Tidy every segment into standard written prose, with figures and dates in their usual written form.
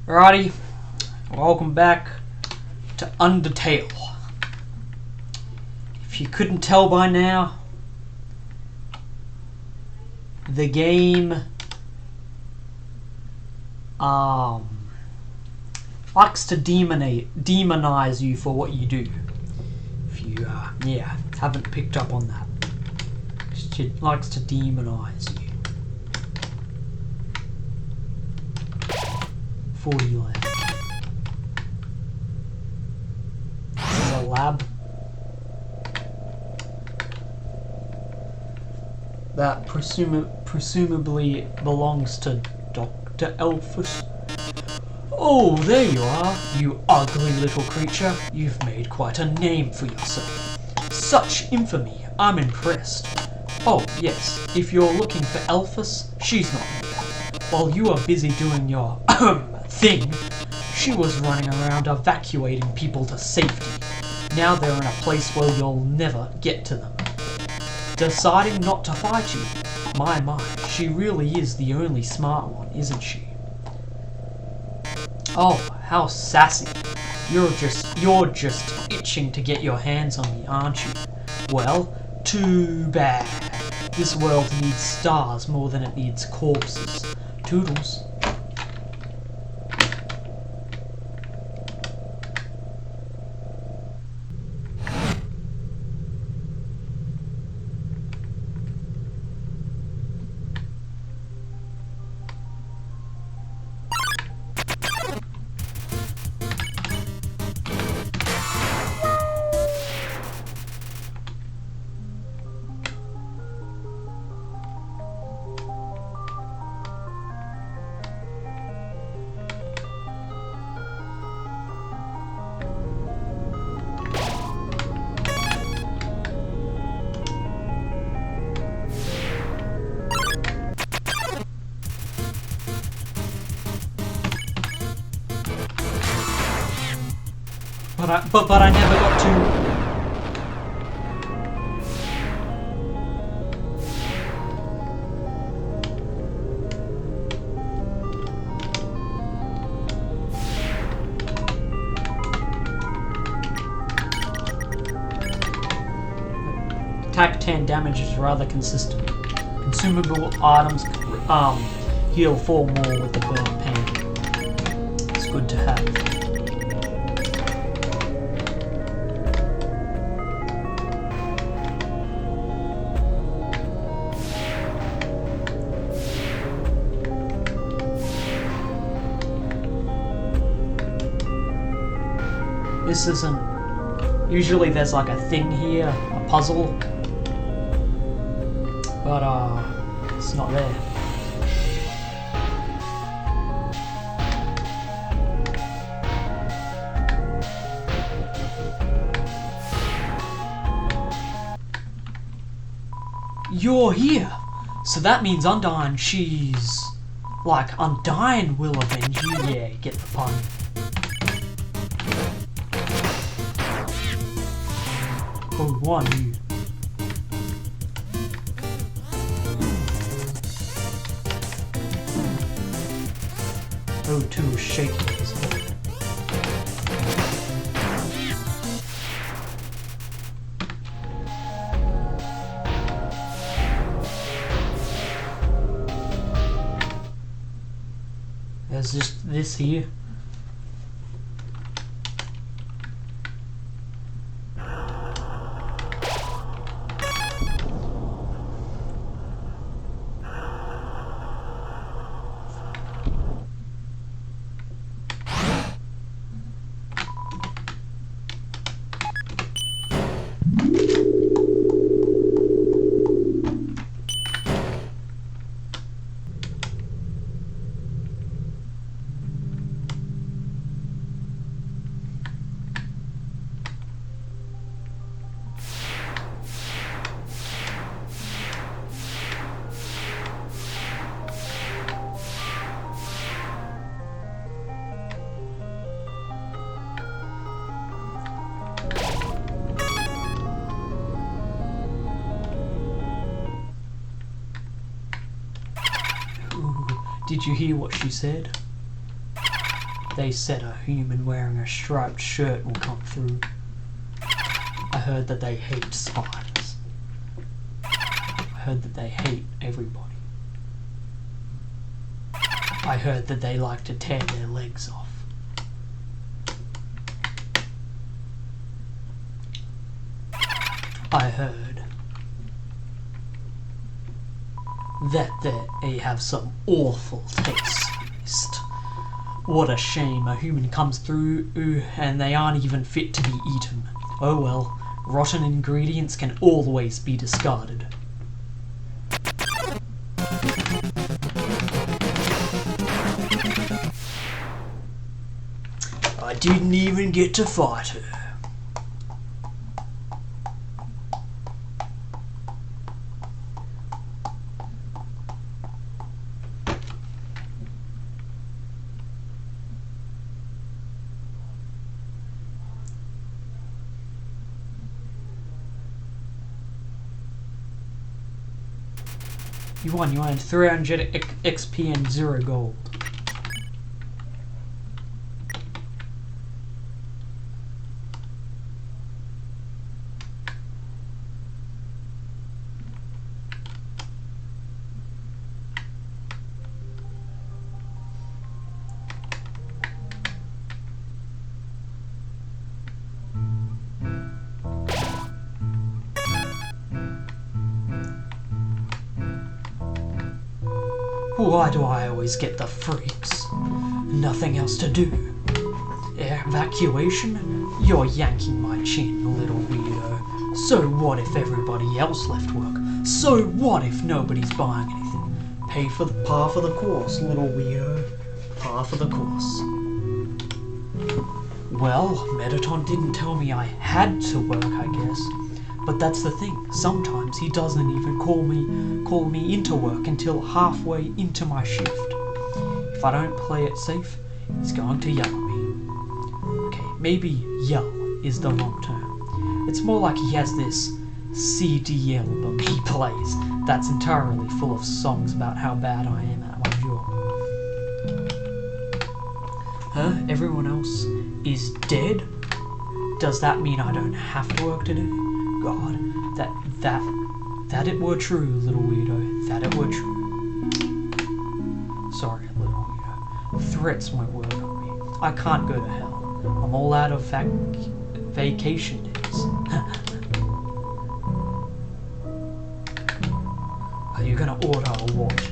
Alrighty, welcome back to Undertale. If you couldn't tell by now, the game likes to demonize you for what you do. If you haven't picked up on that, it likes to demonize you. 40 left. This is a lab that presumably belongs to Dr. Elphus. Oh, there you are, you ugly little creature. You've made quite a name for yourself. Such infamy, I'm impressed. Oh, yes, if you're looking for Elphus, she's not here. While you are busy doing your thing, she was running around evacuating people to safety. Now they're in a place where you'll never get to them. Deciding not to fight you. My, she really is the only smart one, isn't she? Oh, how sassy. You're just itching to get your hands on me, aren't you? Well, too bad. This world needs stars more than it needs corpses. Toodles. But I never got to. Attack 10 damage is rather consistent. Consumable items heal 4 more with the burn pain. It's good to have. This isn't... Usually there's like a thing here, a puzzle. But, it's not there. You're here! So that means Undyne, she's... Like, Undyne will avenge you? Yeah, get the pun. Oh, one, you. Oh, two is shaking his head. There's just this here. Did you hear what she said? They said a human wearing a striped shirt will come through. I heard that they hate spiders. I heard that they hate everybody. I heard that they like to tear their legs off. I heard that they have some awful taste. What a shame, a human comes through and they aren't even fit to be eaten. Oh well, rotten ingredients can always be discarded. I didn't even get to fight her. You won 300 XP and 0 gold. Why do I always get the freaks? Nothing else to do. Evacuation? You're yanking my chin, little weirdo. So what if everybody else left work? So what if nobody's buying anything? Pay for the par for the course, little weirdo. Par for the course. Well, Metaton didn't tell me I had to work, I guess. But that's the thing, sometimes he doesn't even call me into work until halfway into my shift. If I don't play it safe, he's going to yell at me. Okay, maybe yell is the wrong term. It's more like he has this CD album he plays that's entirely full of songs about how bad I am at my job. Huh? Everyone else is dead? Does that mean I don't have work to do? God, that it were true, little weirdo. That it were true. Sorry, little weirdo. Threats won't work on me. I can't go to hell. I'm all out of vacation days. Are you gonna order a what?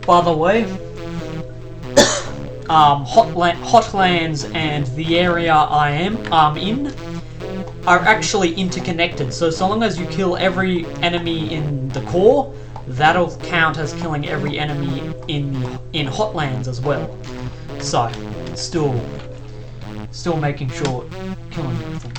By the way, Hotlands and the area I am in are actually interconnected. So long as you kill every enemy in the core, that'll count as killing every enemy in Hotlands as well. So still making sure killing everything.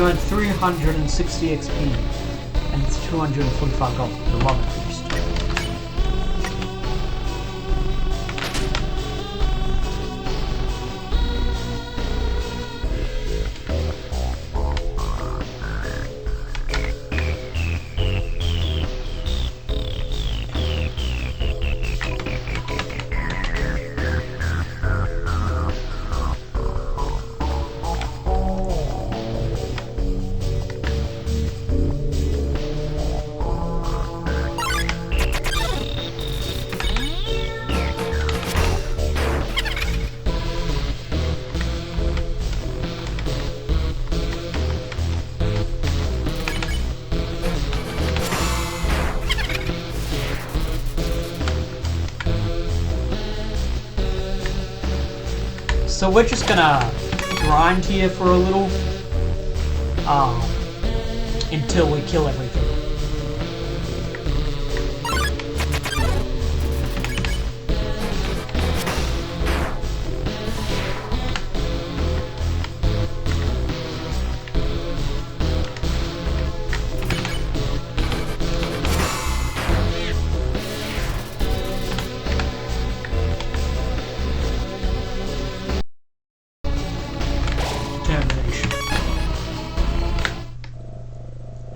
You earn 360 XP and 245 gold. The level boost. So we're just gonna grind here for a little, until we kill everything.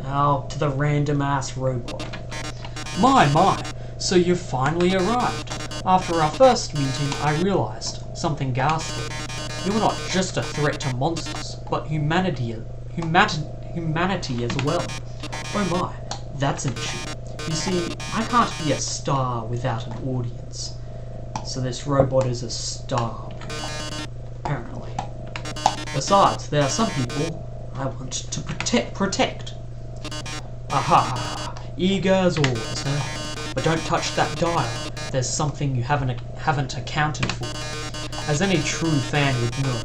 Now to the random ass robot. My, so you've finally arrived. After our first meeting, I realized something ghastly. You're not just a threat to monsters, but humanity as well. Oh my, that's an issue. You see, I can't be a star without an audience. So this robot is a star, apparently. Besides, there are some people I want to protect. Aha, eager as always, huh? But don't touch that dial. There's something you haven't accounted for. As any true fan would know,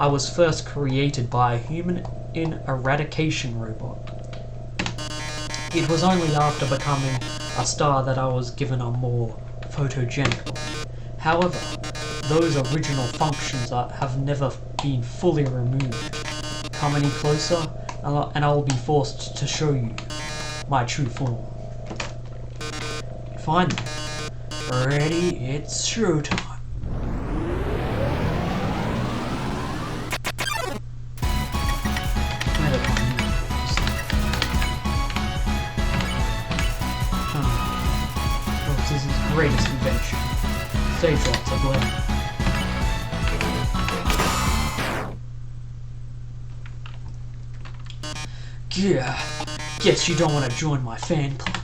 I was first created by a human eradication robot. It was only after becoming a star that I was given a more photogenic body. However, those original functions have never been fully removed. Come any closer, and I will be forced to show you my true form. Finally, ready? It's showtime. This is his greatest invention. Stage lots of learning. Yeah, guess you don't want to join my fan club.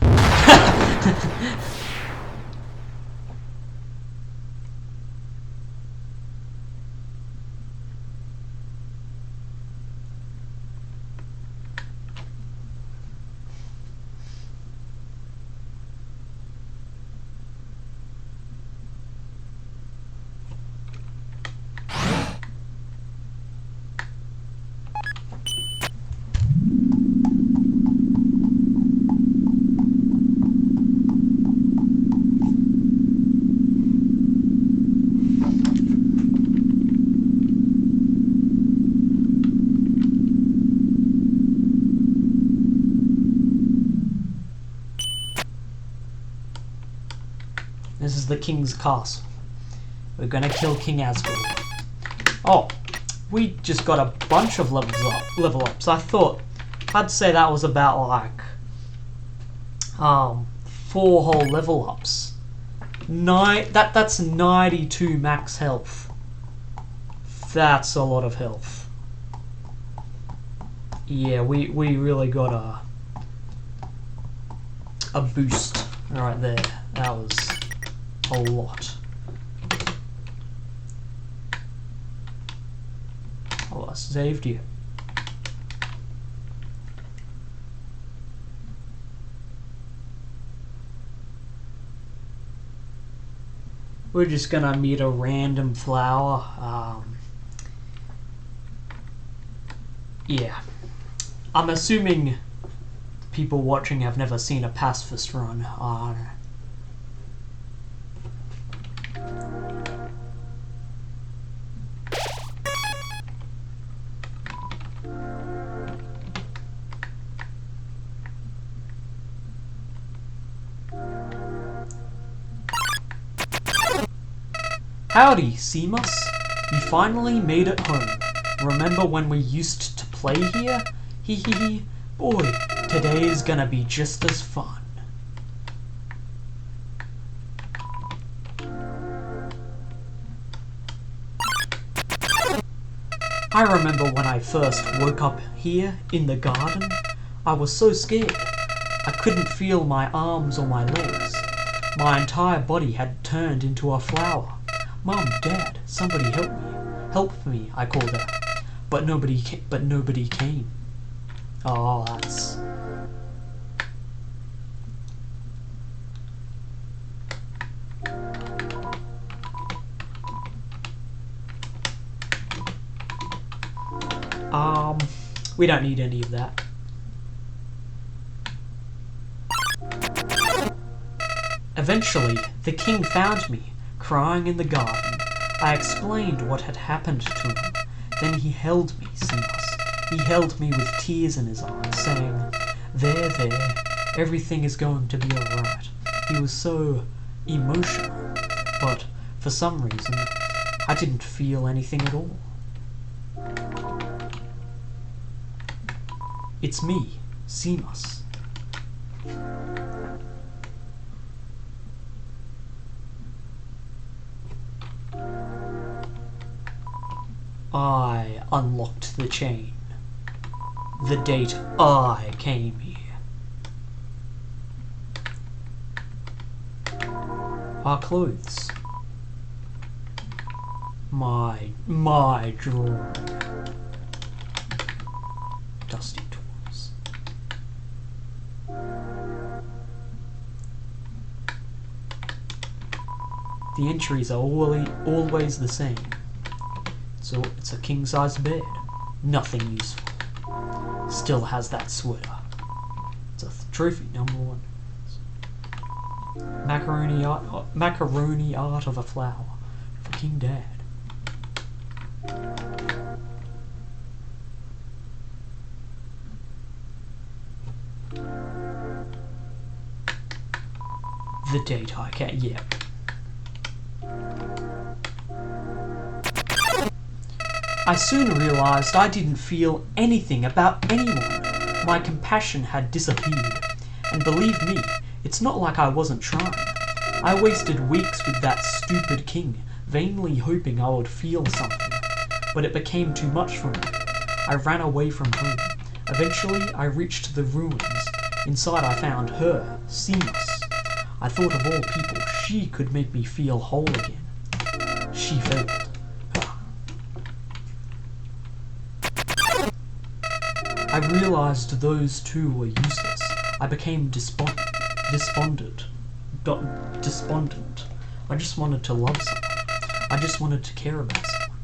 This is the king's castle. We're gonna kill King Asgore. Oh, we just got a bunch of level ups. I thought I'd say that was about like 4 whole level ups. That's 92 max health. That's a lot of health. Yeah, we really got a boost right there. That was a lot. Oh, I saved you. We're just gonna meet a random flower. Yeah. I'm assuming people watching have never seen a pacifist run. Howdy, Seamus. You finally made it home. Remember when we used to play here? Hee hee hee. Boy, today is gonna be just as fun. I remember when I first woke up here in the garden. I was so scared. I couldn't feel my arms or my legs. My entire body had turned into a flower. Mum, Dad, somebody help me. Help me, I called out. But nobody came. Oh, that's... we don't need any of that. Eventually, the king found me, crying in the garden. I explained what had happened to him. Then he held me, Seamus. He held me with tears in his eyes, saying, there, everything is going to be alright. He was so emotional, but for some reason, I didn't feel anything at all. It's me, Seamus. I unlocked the chain. The date I came here. Our clothes. My drawing. Dusty toys. The entries are always the same. So it's a king-size bed. Nothing useful. Still has that sweater. It's a trophy, #1. Macaroni art of a flower for King Dad. The date I can't. Yeah. I soon realized I didn't feel anything about anyone. My compassion had disappeared. And believe me, it's not like I wasn't trying. I wasted weeks with that stupid king, vainly hoping I would feel something. But it became too much for me. I ran away from home. Eventually, I reached the ruins. Inside I found her, Seamus. I thought of all people, she could make me feel whole again. She failed. I realized those two were useless. I became despondent. I just wanted to love someone. I just wanted to care about someone.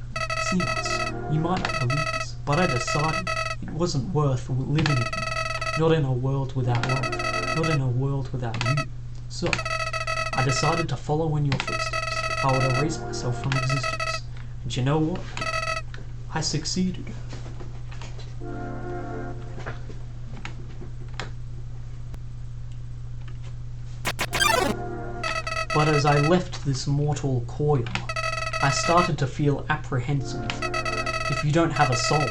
Seamus, you might not believe this, but I decided it wasn't worth living in. Not in a world without love. Not in a world without you. So, I decided to follow in your footsteps. I would erase myself from existence. And you know what? I succeeded. But as I left this mortal coil, I started to feel apprehensive. If you don't have a soul,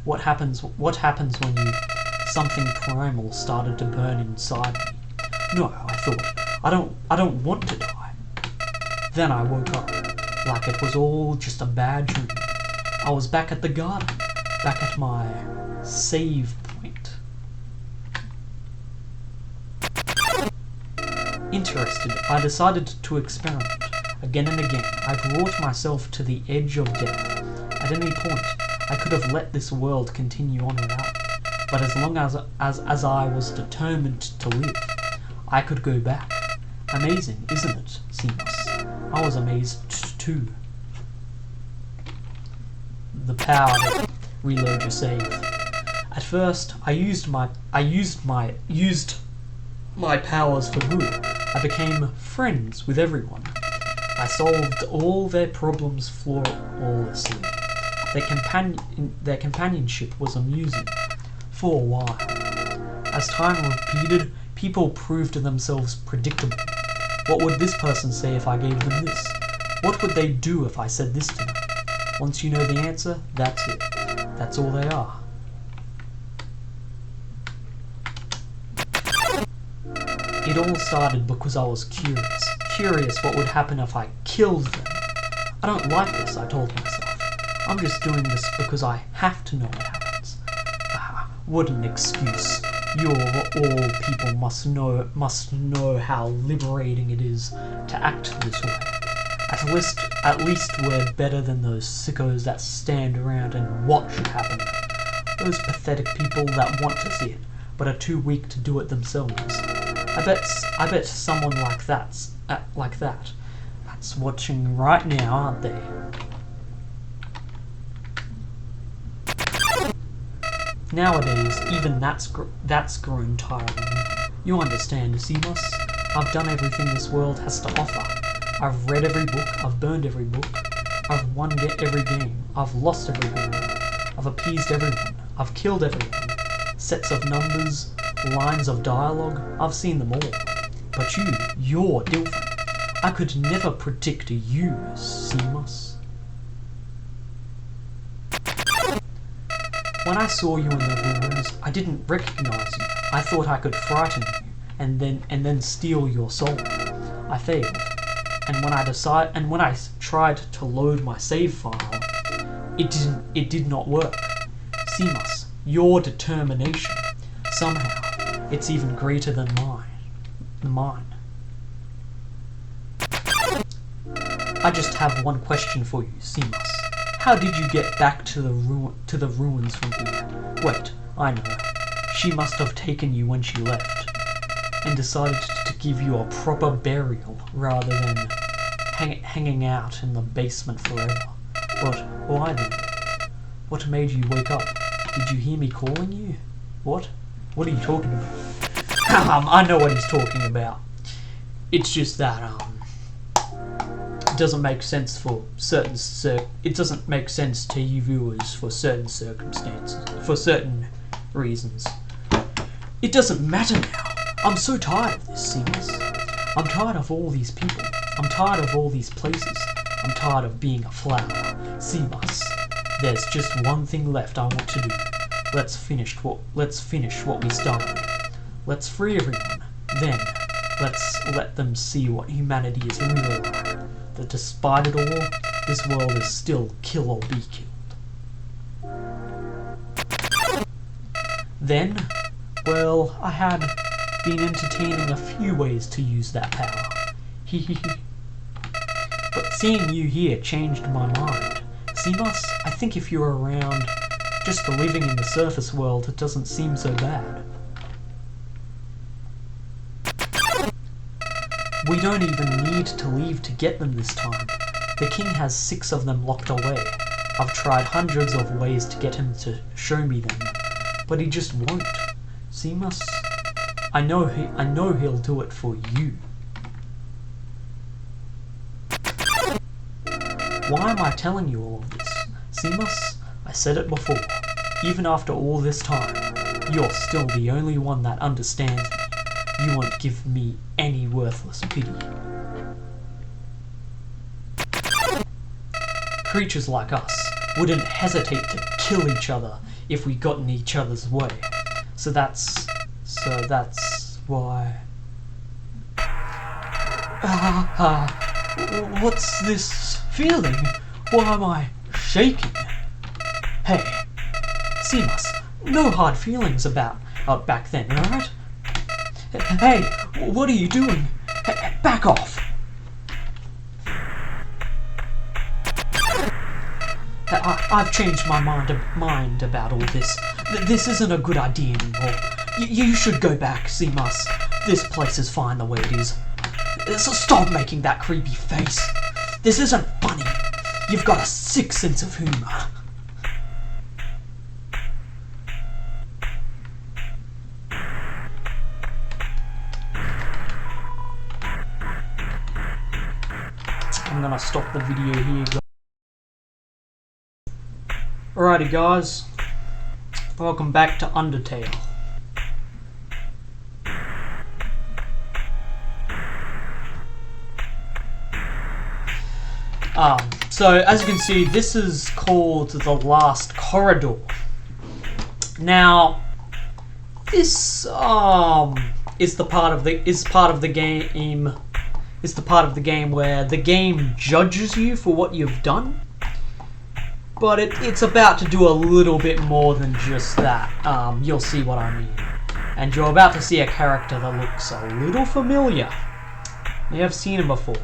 what happens when something primal started to burn inside me? No, I thought, I don't want to die. Then I woke up, like it was all just a bad dream. I was back at the garden, back at my save point. Interested, I decided to experiment. Again and again, I brought myself to the edge of death. At any point, I could have let this world continue on without me. But as long as I was determined to live, I could go back. Amazing, isn't it, Seamus? I was amazed too. The power to reload your save. At first, I used my powers for good. I became friends with everyone. I solved all their problems flawlessly. Their companionship was amusing. For a while. As time repeated, people proved themselves predictable. What would this person say if I gave them this? What would they do if I said this to them? Once you know the answer, that's it. That's all they are. It all started because I was curious. Curious what would happen if I killed them. I don't like this, I told myself. I'm just doing this because I have to know what happens. Ah, what an excuse. All people must know how liberating it is to act this way. At least we're better than those sickos that stand around and watch it happen. Those pathetic people that want to see it, but are too weak to do it themselves. I bet someone like that's watching right now, aren't they? Nowadays, even that's grown tiring. You understand, Seamus? I've done everything this world has to offer. I've read every book, I've burned every book, I've won every game, I've lost every game, I've appeased everyone, I've killed everyone. Sets of numbers, lines of dialogue, I've seen them all. But you're different. I could never predict you, Seamus. When I saw you in the ruins, I didn't recognize you. I thought I could frighten you and then steal your soul. I failed. And when I tried to load my save file, it did not work. Seamus, your determination, somehow, it's even greater than mine. I just have one question for you, Seamus. How did you get back to the ruins from here? Wait, I know. She must have taken you when she left, and decided to give you a proper burial rather than hanging out in the basement forever. But why then? What made you wake up? Did you hear me calling you? What? What are you talking about? I know what he's talking about. It's just that it doesn't make sense for it doesn't make sense to you viewers for certain circumstances, for certain reasons. It doesn't matter now. I'm so tired of this, Seamus. I'm tired of all these people. I'm tired of all these places. I'm tired of being a flower. Seamus, there's just one thing left I want to do. Let's finish what we started. Let's free everyone. Then, let's let them see what humanity is really like. That despite it all, this world is still kill or be killed. Then, well, I had been entertaining a few ways to use that power. But seeing you here changed my mind. Seamus, I think if you're around, just living in the surface world, it doesn't seem so bad. We don't even need to leave to get them this time. The king has 6 of them locked away. I've tried hundreds of ways to get him to show me them, but he just won't. Seamus, I know he'll do it for you. Why am I telling you all of this? Seamus, I said it before. Even after all this time, you're still the only one that understands me. You won't give me any worthless pity. Creatures like us wouldn't hesitate to kill each other if we got in each other's way. So that's why. What's this feeling? Why am I shaking? Hey, Seamus, no hard feelings about back then, alright? Hey, what are you doing? Hey, back off! I've changed my mind about all this. This isn't a good idea anymore. You should go back, Seamus. This place is fine the way it is. So stop making that creepy face. This isn't funny. You've got a sick sense of humour. I'm gonna stop the video here, guys. Alrighty guys, welcome back to Undertale. So as you can see, this is called the last corridor. Now, this is the part of the game where the game judges you for what you've done, but it's about to do a little bit more than just that. You'll see what I mean, and you're about to see a character that looks a little familiar. You have seen him before.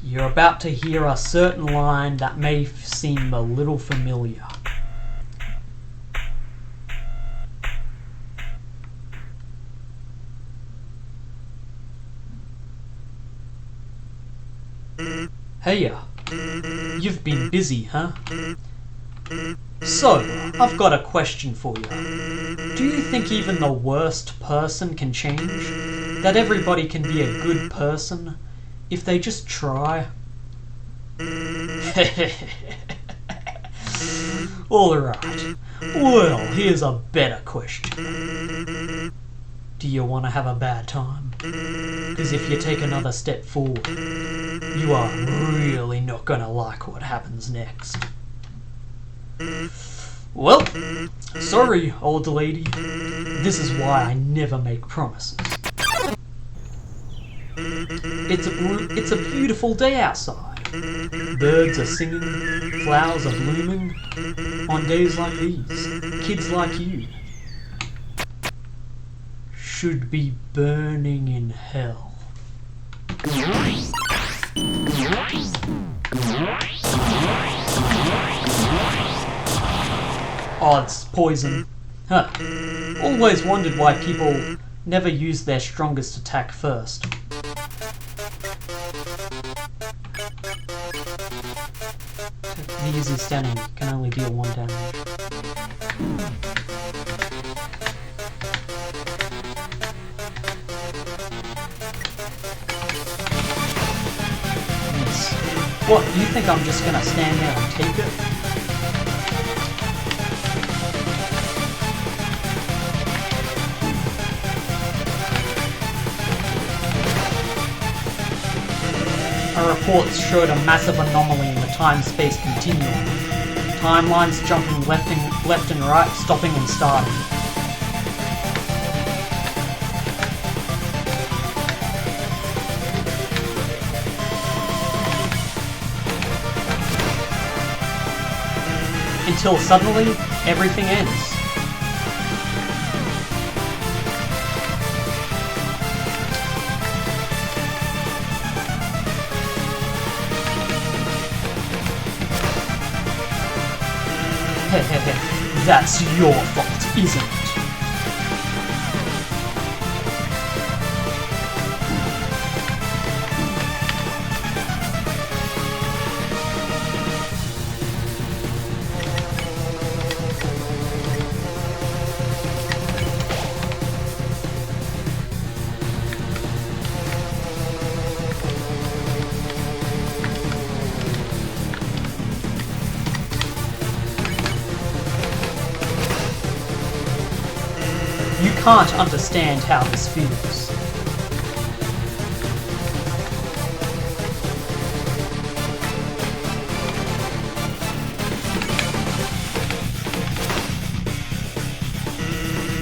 You're about to hear a certain line that may seem a little familiar. Heya, you've been busy, huh? So, I've got a question for you. Do you think even the worst person can change? That everybody can be a good person if they just try? Alright, well, here's a better question. Do you want to have a bad time? Because if you take another step forward, you are really not going to like what happens next. Well, sorry, old lady. This is why I never make promises. It's a beautiful day outside. Birds are singing, flowers are blooming. On days like these, kids like you should be burning in hell. Oh, it's poison. Huh. Always wondered why people never use their strongest attack first. The easy standing can only deal 1 damage. Yes. What, you think I'm just gonna stand there and take it? Our reports showed a massive anomaly in the time-space continuum. Timelines jumping left and right, stopping and starting. Until suddenly, everything ends. That's your fault, isn't it? You can't understand how this feels.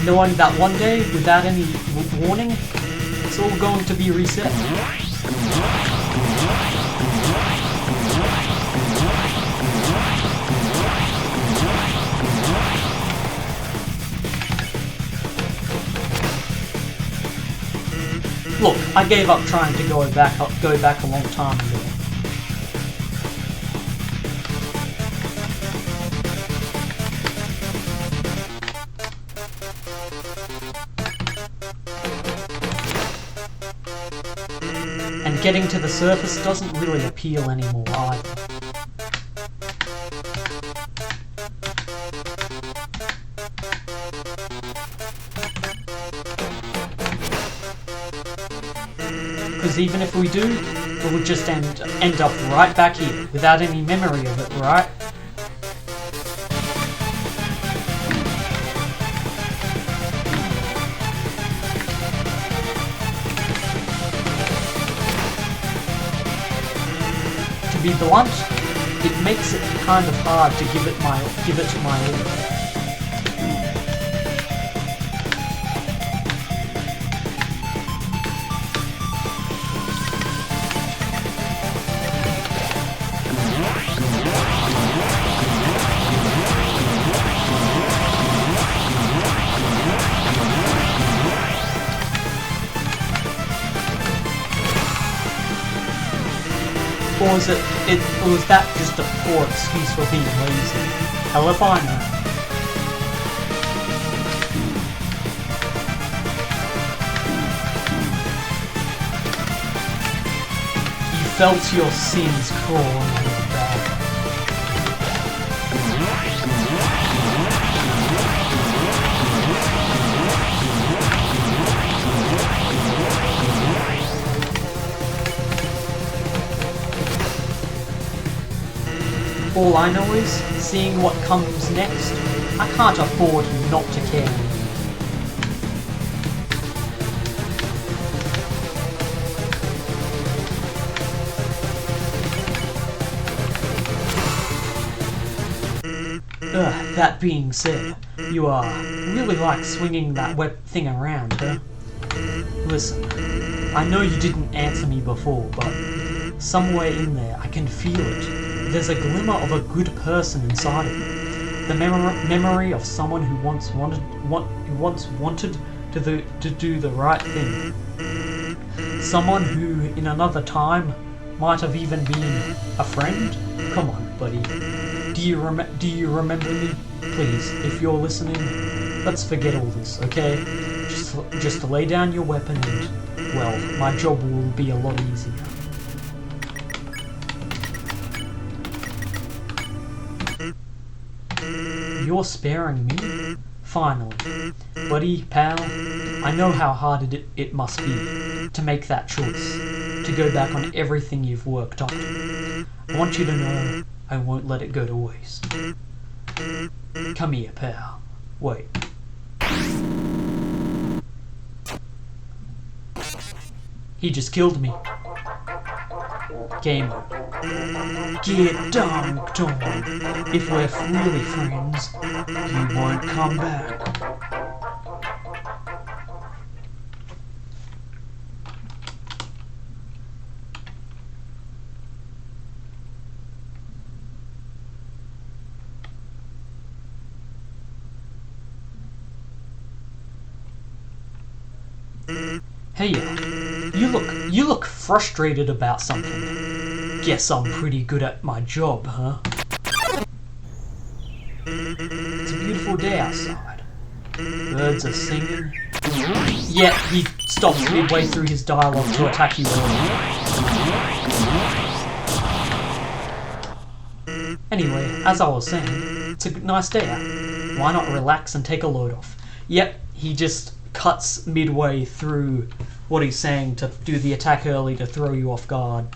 Knowing that one day, without any warning, it's all going to be reset. Look, I gave up trying to go back a long time ago. And getting to the surface doesn't really appeal anymore either. Because even if we do, it would just end up right back here, without any memory of it, right? be blunt, it makes it kind of hard to give it my all. Or was that just a poor excuse for being lazy? Hell if I know. You felt your sins crawl on your back. All I know is, seeing what comes next, I can't afford not to care. That being said, you really like swinging that web thing around, huh? Listen, I know you didn't answer me before, but somewhere in there I can feel it. There's a glimmer of a good person inside of you. The memory of someone who once wanted to do the right thing. Someone who, in another time, might have even been a friend. Come on, buddy. Do you remember me? Please, if you're listening, let's forget all this, okay? Just lay down your weapon and, well, my job will be a lot easier. You're sparing me? Finally. Buddy, pal, I know how hard it must be to make that choice, to go back on everything you've worked on. I want you to know I won't let it go to waste. Come here, pal. Wait. He just killed me. Game over. Get dunked on. If we're really friends, you won't come back. Hey, you look frustrated about something. Guess I'm pretty good at my job, huh? It's a beautiful day outside. Birds are singing. Yet he stops midway through his dialogue to attack you early. Anyway, as I was saying, it's a nice day out. Why not relax and take a load off? Yep, he just cuts midway through what he's saying to do the attack early to throw you off guard.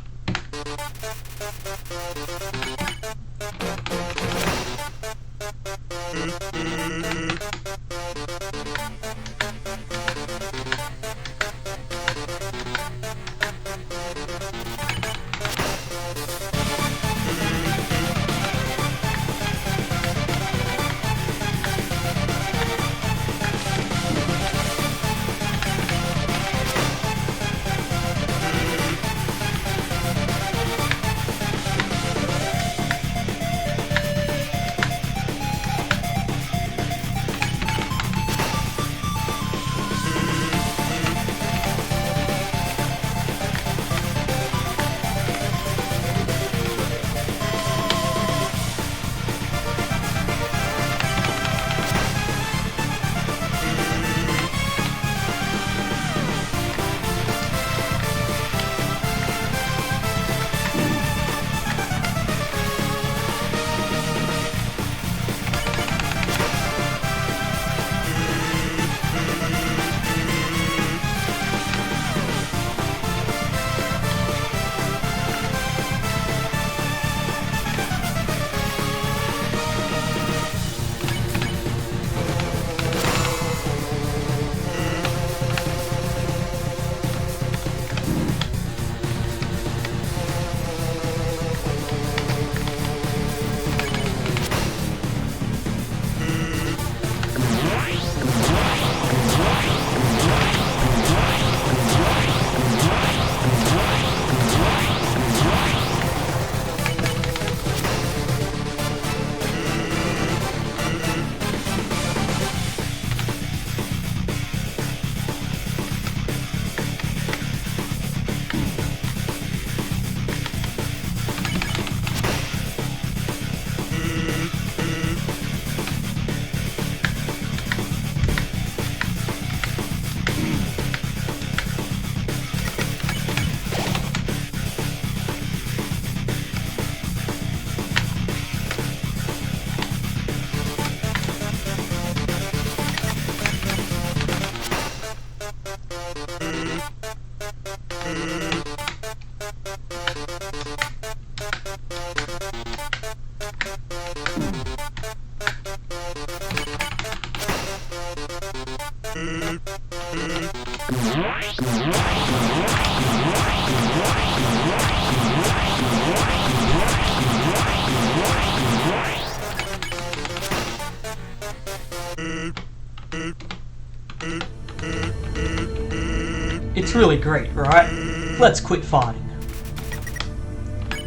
It's really great, right? Let's quit fighting.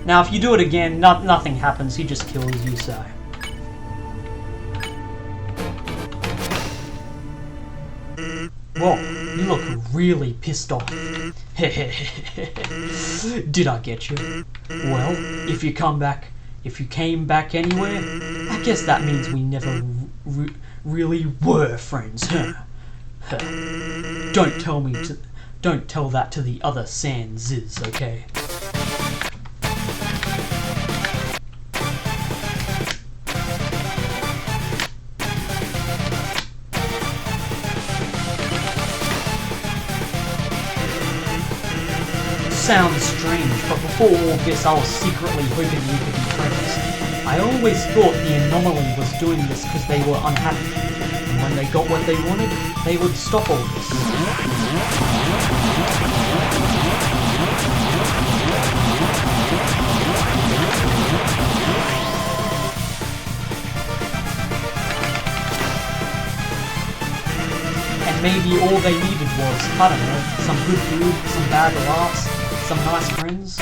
Now, if you do it again, nothing happens. He just kills you, so. Whoa, you look really pissed off. Did I get you? Well, if you came back anywhere, I guess that means we never really were friends, huh? Don't tell that to the other Sanses, okay? Sounds strange, but before all this I was secretly hoping we could be friends. I always thought the anomaly was doing this because they were unhappy, and when they got what they wanted, they would stop all this. And maybe all they needed was, I don't know, some good food, some bad laughs, some nice friends.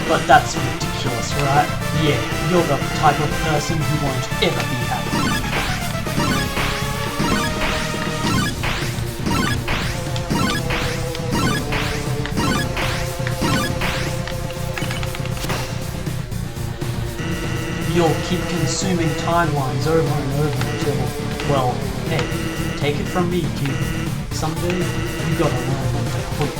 But that's ridiculous, right? Yeah, you're the type of person who won't ever be happy. You'll keep consuming timelines over and over until, well, hey, take it from me, kid. Someday, you gotta learn when to quit.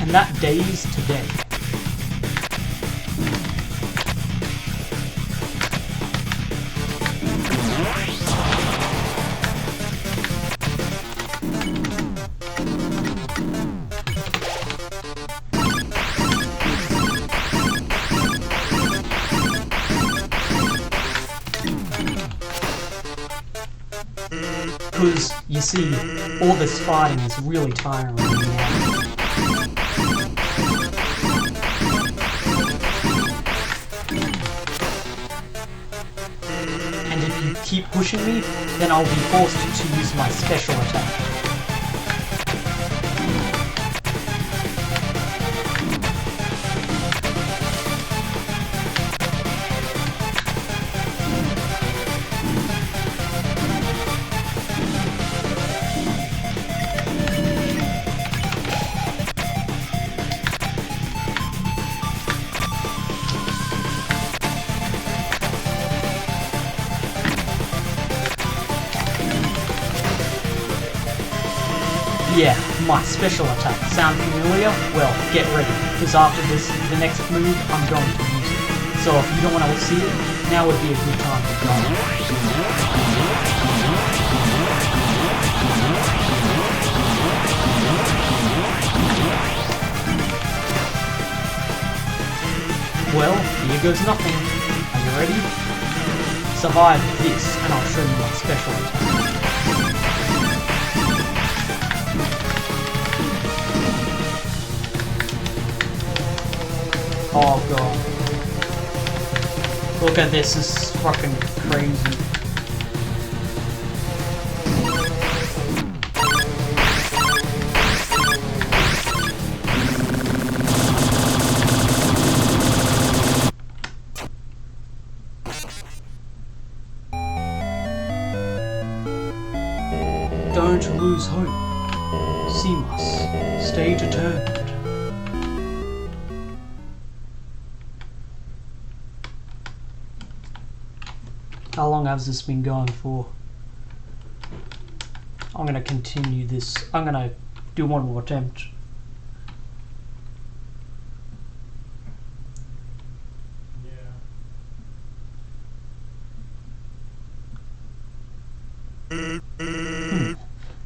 And that day's today. Because, you see, all this fighting is really tiring. And if you keep pushing me, then I'll be forced to use my special attack. Yeah, my special attack. Sound familiar? Well, get ready, because after this, the next move, I'm going to use it. So if you don't want to see it, now would be a good time to go. Well, here goes nothing. Are you ready? Survive this, and I'll show you my special attack. Oh god. Look at this, this is fucking crazy. Don't lose hope. Simas, stay determined. How long has this been going for? I'm gonna continue this. I'm gonna do one more attempt.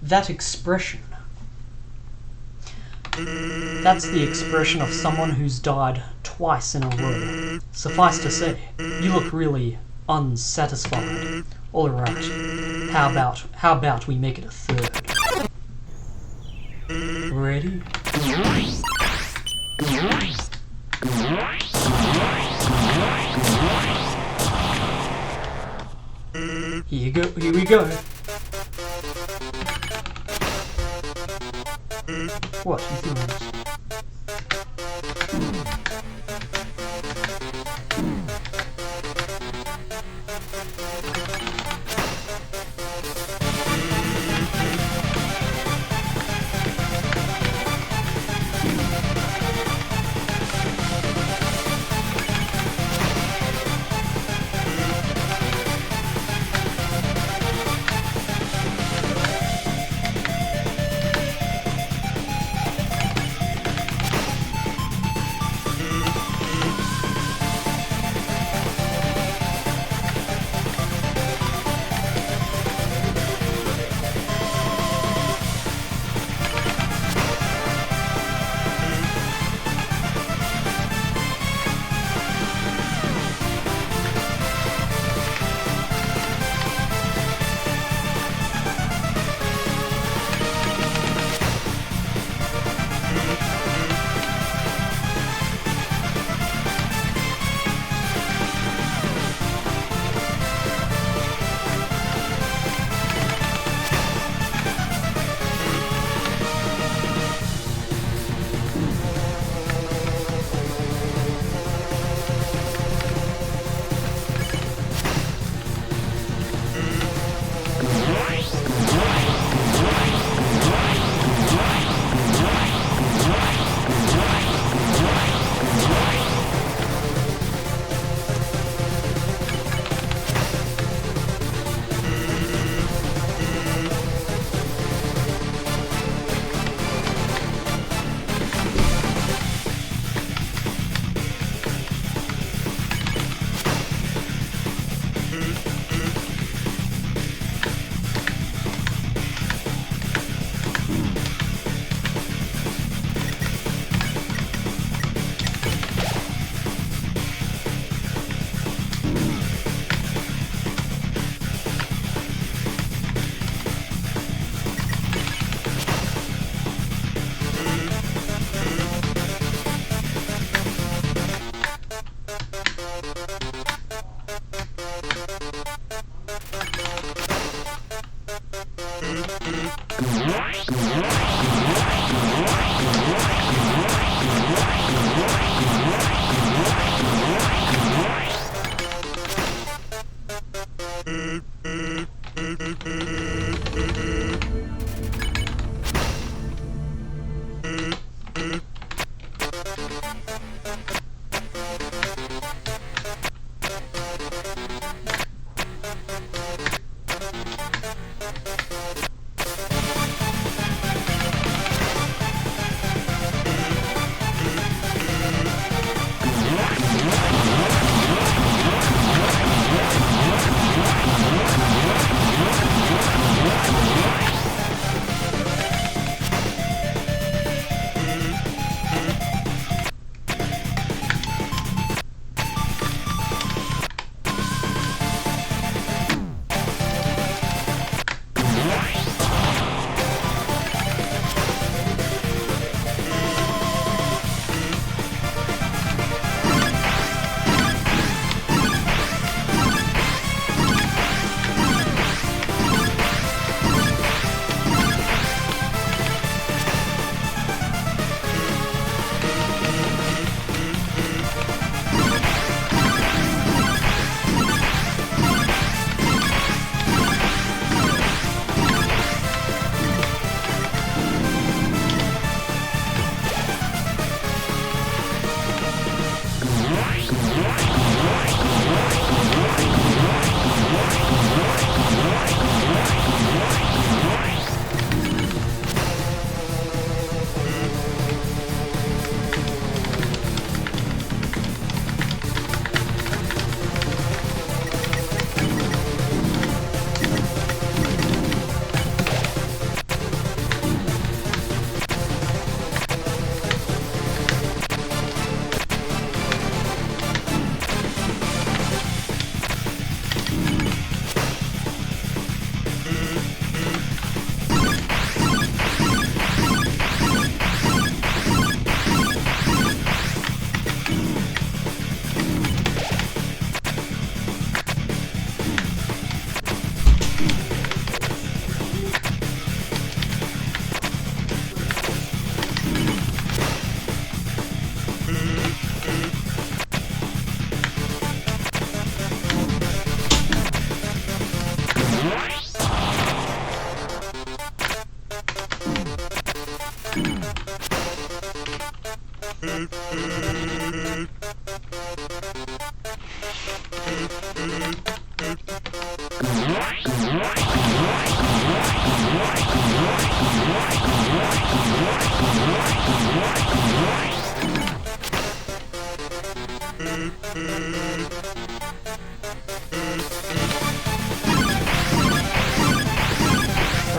That expression. That's the expression of someone who's died twice in a row. Suffice to say, you look really unsatisfied. Alright, how about we make it a third? Ready? Here we go. What, you think this?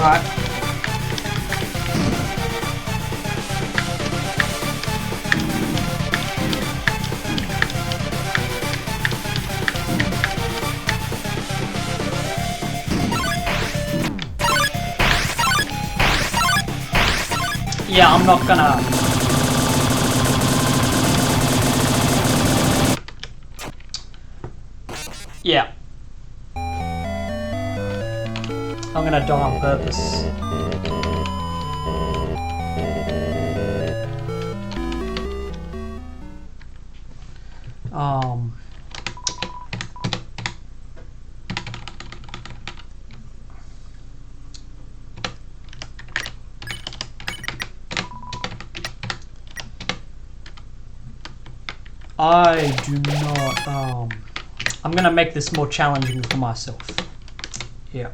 Right. Yeah, I'm not gonna... Yeah. I'm gonna die on purpose. I do not, I'm gonna make this more challenging for myself. Yeah.